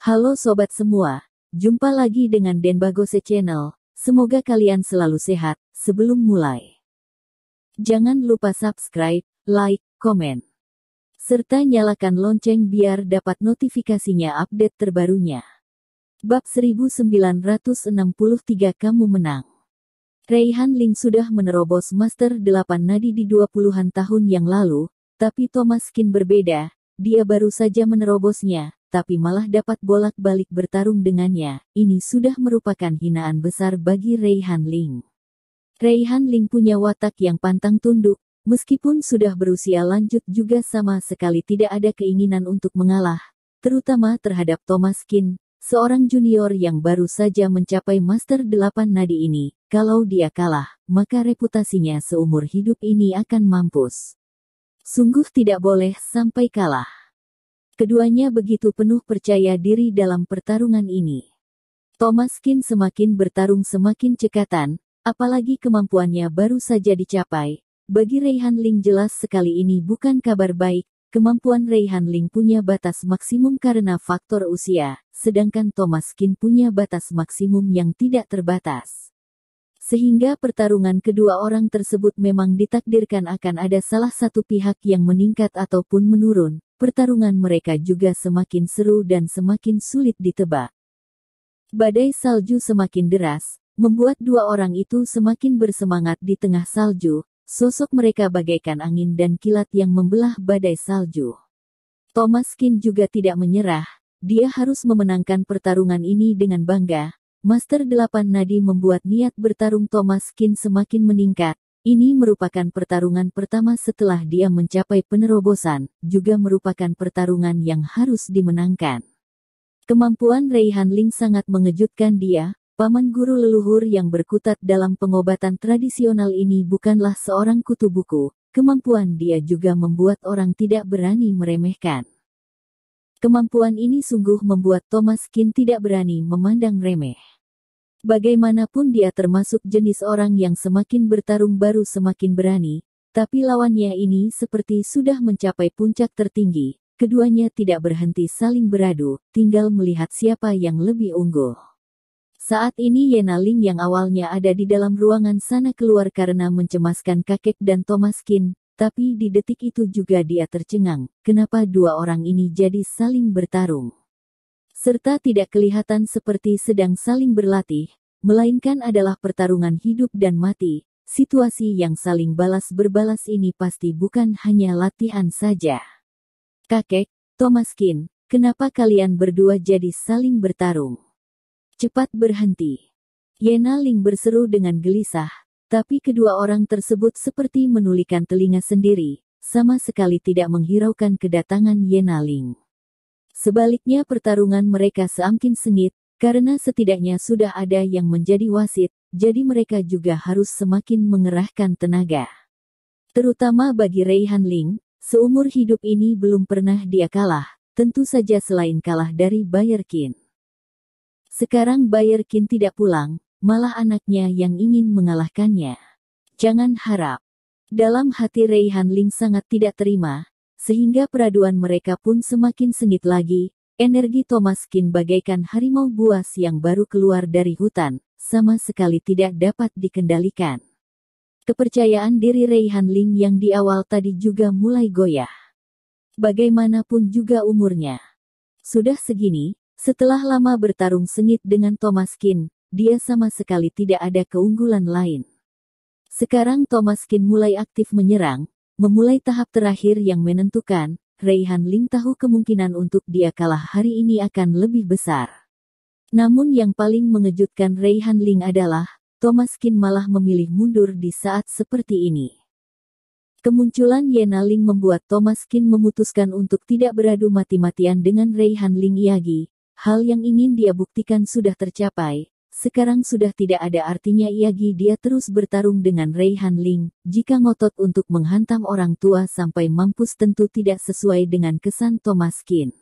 Halo sobat semua, jumpa lagi dengan Denbagose Channel. Semoga kalian selalu sehat. Sebelum mulai, jangan lupa subscribe, like, komen, serta nyalakan lonceng biar dapat notifikasinya update terbarunya. Bab 1963 kamu menang. Raihan Ling sudah menerobos Master 8 Nadi di 20-an tahun yang lalu, tapi Thomas Qin berbeda, dia baru saja menerobosnya, tapi malah dapat bolak-balik bertarung dengannya. Ini sudah merupakan hinaan besar bagi Raihan Ling. Raihan Ling punya watak yang pantang tunduk, meskipun sudah berusia lanjut juga sama sekali tidak ada keinginan untuk mengalah, terutama terhadap Thomas Qin, seorang junior yang baru saja mencapai Master 8 Nadi ini. Kalau dia kalah, maka reputasinya seumur hidup ini akan mampus. Sungguh tidak boleh sampai kalah. Keduanya begitu penuh percaya diri dalam pertarungan ini. Thomas Qin semakin bertarung semakin cekatan, apalagi kemampuannya baru saja dicapai. Bagi Raihan Ling jelas sekali ini bukan kabar baik. Kemampuan Raihan Ling punya batas maksimum karena faktor usia, sedangkan Thomas Qin punya batas maksimum yang tidak terbatas. Sehingga pertarungan kedua orang tersebut memang ditakdirkan akan ada salah satu pihak yang meningkat ataupun menurun. Pertarungan mereka juga semakin seru dan semakin sulit ditebak. Badai salju semakin deras, membuat dua orang itu semakin bersemangat di tengah salju. Sosok mereka bagaikan angin dan kilat yang membelah badai salju. Thomas Qin juga tidak menyerah, dia harus memenangkan pertarungan ini dengan bangga. Master 8 Nadi membuat niat bertarung Thomas Qin semakin meningkat. Ini merupakan pertarungan pertama setelah dia mencapai penerobosan, juga merupakan pertarungan yang harus dimenangkan. Kemampuan Raihan Ling sangat mengejutkan dia. Paman guru leluhur yang berkutat dalam pengobatan tradisional ini bukanlah seorang kutu buku. Kemampuan dia juga membuat orang tidak berani meremehkan. Kemampuan ini sungguh membuat Thomas Qin tidak berani memandang remeh. Bagaimanapun dia termasuk jenis orang yang semakin bertarung baru semakin berani, tapi lawannya ini seperti sudah mencapai puncak tertinggi. Keduanya tidak berhenti saling beradu, tinggal melihat siapa yang lebih unggul. Saat ini Yena Ling yang awalnya ada di dalam ruangan sana keluar karena mencemaskan kakek dan Thomas Qin, tapi di detik itu juga dia tercengang, kenapa dua orang ini jadi saling bertarung. Serta tidak kelihatan seperti sedang saling berlatih, melainkan adalah pertarungan hidup dan mati. Situasi yang saling balas berbalas ini pasti bukan hanya latihan saja. Kakek, Thomas Qin, kenapa kalian berdua jadi saling bertarung? Cepat berhenti. Yena Ling berseru dengan gelisah, tapi kedua orang tersebut seperti menulikan telinga sendiri, sama sekali tidak menghiraukan kedatangan Yena Ling. Sebaliknya pertarungan mereka semakin sengit, karena setidaknya sudah ada yang menjadi wasit, jadi mereka juga harus semakin mengerahkan tenaga. Terutama bagi Raihan Ling, seumur hidup ini belum pernah dia kalah, tentu saja selain kalah dari Bayer Qin. Sekarang Bayer Qin tidak pulang, malah anaknya yang ingin mengalahkannya. Jangan harap. Dalam hati Raihan Ling sangat tidak terima, sehingga peraduan mereka pun semakin sengit lagi. Energi Thomas Qin bagaikan harimau buas yang baru keluar dari hutan, sama sekali tidak dapat dikendalikan. Kepercayaan diri Raihan Ling yang di awal tadi juga mulai goyah. Bagaimanapun juga umurnya sudah segini, setelah lama bertarung sengit dengan Thomas Qin, dia sama sekali tidak ada keunggulan lain. Sekarang Thomas Qin mulai aktif menyerang, memulai tahap terakhir yang menentukan. Raihan Ling tahu kemungkinan untuk dia kalah hari ini akan lebih besar. Namun yang paling mengejutkan Raihan Ling adalah, Thomas Qin malah memilih mundur di saat seperti ini. Kemunculan Yena Ling membuat Thomas Qin memutuskan untuk tidak beradu mati-matian dengan Raihan Ling Iyagi. Hal yang ingin dia buktikan sudah tercapai. Sekarang sudah tidak ada artinya Iyagi dia terus bertarung dengan Raihan Ling. Jika ngotot untuk menghantam orang tua sampai mampus tentu tidak sesuai dengan kesan Thomas Qin.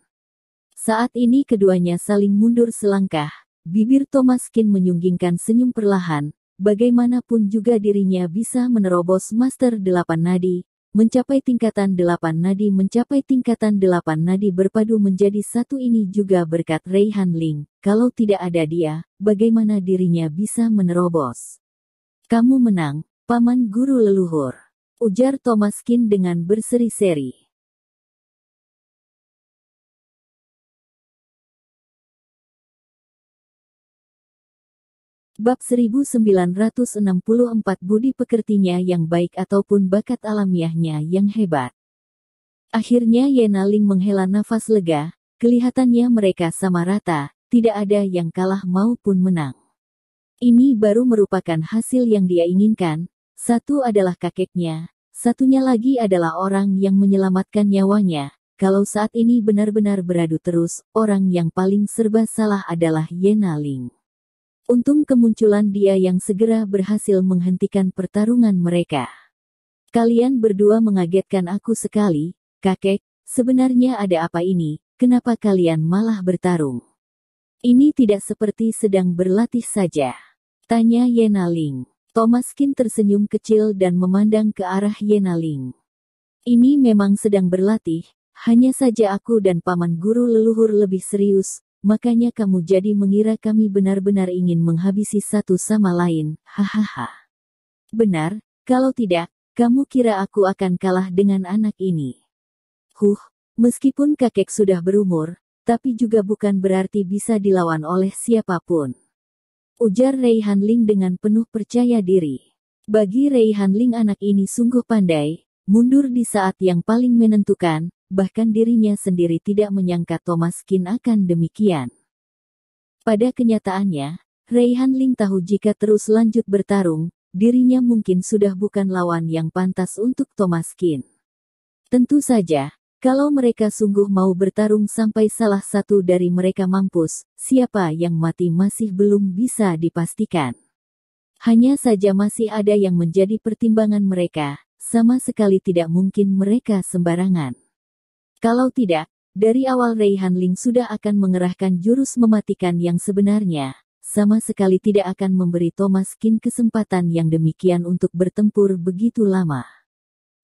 Saat ini keduanya saling mundur selangkah. Bibir Thomas Qin menyunggingkan senyum perlahan. Bagaimanapun juga dirinya bisa menerobos Master 8 Nadi. mencapai tingkatan 8 nadi mencapai tingkatan 8 nadi berpadu menjadi satu. Ini juga berkat Reihan Ling. Kalau tidak ada dia, bagaimana dirinya bisa menerobos? Kamu menang, Paman Guru Leluhur, ujar Thomas Qin dengan berseri-seri. Bab 1964 Budi pekertinya yang baik ataupun bakat alamiahnya yang hebat. Akhirnya Yena Ling menghela nafas lega, kelihatannya mereka sama rata, tidak ada yang kalah maupun menang. Ini baru merupakan hasil yang dia inginkan, satu adalah kakeknya, satunya lagi adalah orang yang menyelamatkan nyawanya. Kalau saat ini benar-benar beradu terus, orang yang paling serba salah adalah Yena Ling. Untung kemunculan dia yang segera berhasil menghentikan pertarungan mereka. Kalian berdua mengagetkan aku sekali, kakek, sebenarnya ada apa ini, kenapa kalian malah bertarung? Ini tidak seperti sedang berlatih saja, tanya Yena Ling. Thomas Qin tersenyum kecil dan memandang ke arah Yena Ling. Ini memang sedang berlatih, hanya saja aku dan Paman Guru Leluhur lebih serius. Makanya kamu jadi mengira kami benar-benar ingin menghabisi satu sama lain, hahaha. Benar, kalau tidak, kamu kira aku akan kalah dengan anak ini. Meskipun kakek sudah berumur, tapi juga bukan berarti bisa dilawan oleh siapapun. Ujar Reihan Ling dengan penuh percaya diri. Bagi Reihan Ling anak ini sungguh pandai, mundur di saat yang paling menentukan. Bahkan dirinya sendiri tidak menyangka Thomas Qin akan demikian. Pada kenyataannya, Reihan Ling tahu jika terus lanjut bertarung, dirinya mungkin sudah bukan lawan yang pantas untuk Thomas Qin. Tentu saja, kalau mereka sungguh mau bertarung sampai salah satu dari mereka mampus, siapa yang mati masih belum bisa dipastikan. Hanya saja masih ada yang menjadi pertimbangan mereka, sama sekali tidak mungkin mereka sembarangan. Kalau tidak, dari awal Reihan Ling sudah akan mengerahkan jurus mematikan yang sebenarnya, sama sekali tidak akan memberi Thomas Qin kesempatan yang demikian untuk bertempur begitu lama.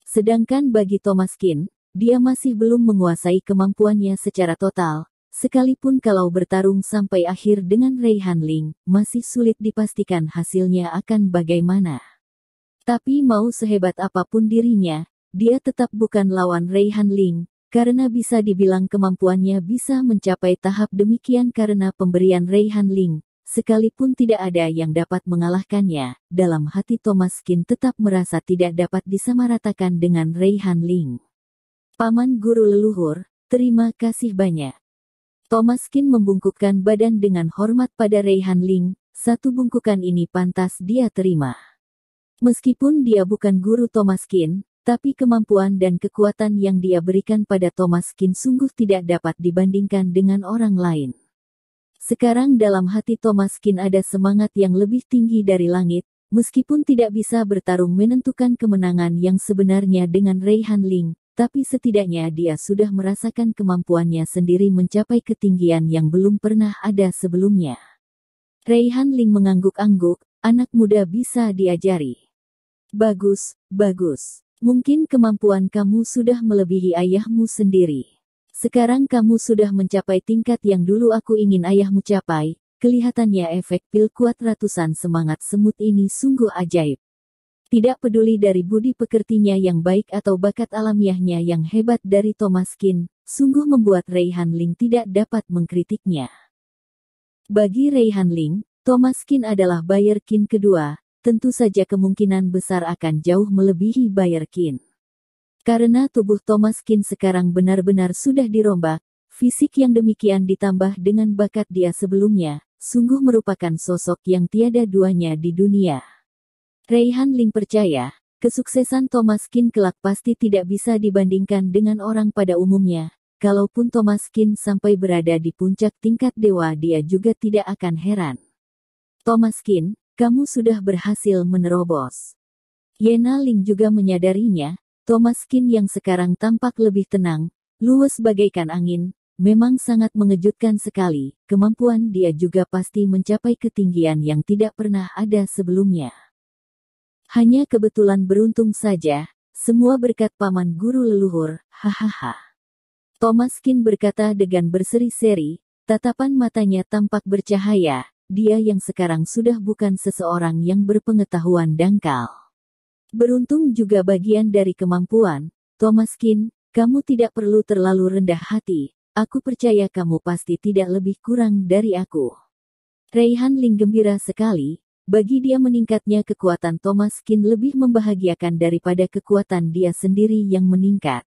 Sedangkan bagi Thomas Qin, dia masih belum menguasai kemampuannya secara total, sekalipun kalau bertarung sampai akhir dengan Reihan Ling, masih sulit dipastikan hasilnya akan bagaimana. Tapi mau sehebat apapun dirinya, dia tetap bukan lawan Reihan Ling. Karena bisa dibilang kemampuannya bisa mencapai tahap demikian karena pemberian Reihan Ling, sekalipun tidak ada yang dapat mengalahkannya, dalam hati Thomas Qin tetap merasa tidak dapat disamaratakan dengan Reihan Ling. Paman Guru Leluhur, terima kasih banyak. Thomas Qin membungkukkan badan dengan hormat pada Reihan Ling, satu bungkukan ini pantas dia terima. Meskipun dia bukan guru Thomas Qin, tapi kemampuan dan kekuatan yang dia berikan pada Thomas Qin sungguh tidak dapat dibandingkan dengan orang lain. Sekarang dalam hati Thomas Qin ada semangat yang lebih tinggi dari langit, meskipun tidak bisa bertarung menentukan kemenangan yang sebenarnya dengan Reihan Ling, tapi setidaknya dia sudah merasakan kemampuannya sendiri mencapai ketinggian yang belum pernah ada sebelumnya. Reihan Ling mengangguk-angguk, anak muda bisa diajari. Bagus, bagus. Mungkin kemampuan kamu sudah melebihi ayahmu sendiri. Sekarang kamu sudah mencapai tingkat yang dulu aku ingin ayahmu capai. Kelihatannya efek pil kuat ratusan semangat semut ini sungguh ajaib. Tidak peduli dari budi pekertinya yang baik atau bakat alamiahnya yang hebat dari Thomas Qin, sungguh membuat Reihan Ling tidak dapat mengkritiknya. Bagi Reihan Ling, Thomas Qin adalah Bayer Qin kedua. Tentu saja kemungkinan besar akan jauh melebihi Bayer Qin. Karena tubuh Thomas Qin sekarang benar-benar sudah dirombak, fisik yang demikian ditambah dengan bakat dia sebelumnya, sungguh merupakan sosok yang tiada duanya di dunia. Reihan Ling percaya, kesuksesan Thomas Qin kelak pasti tidak bisa dibandingkan dengan orang pada umumnya. Kalaupun Thomas Qin sampai berada di puncak tingkat dewa, dia juga tidak akan heran. Thomas Qin, kamu sudah berhasil menerobos. Yena Ling juga menyadarinya, Thomas Qin yang sekarang tampak lebih tenang, luwes bagaikan angin, memang sangat mengejutkan sekali, kemampuan dia juga pasti mencapai ketinggian yang tidak pernah ada sebelumnya. Hanya kebetulan beruntung saja, Semua berkat paman guru leluhur, hahaha. Thomas Kin berkata dengan berseri-seri, tatapan matanya tampak bercahaya, dia yang sekarang sudah bukan seseorang yang berpengetahuan dangkal. Beruntung juga bagian dari kemampuan, Thomas Kin, kamu tidak perlu terlalu rendah hati, aku percaya kamu pasti tidak lebih kurang dari aku. Reihan Ling gembira sekali, bagi dia meningkatnya kekuatan Thomas Kin lebih membahagiakan daripada kekuatan dia sendiri yang meningkat.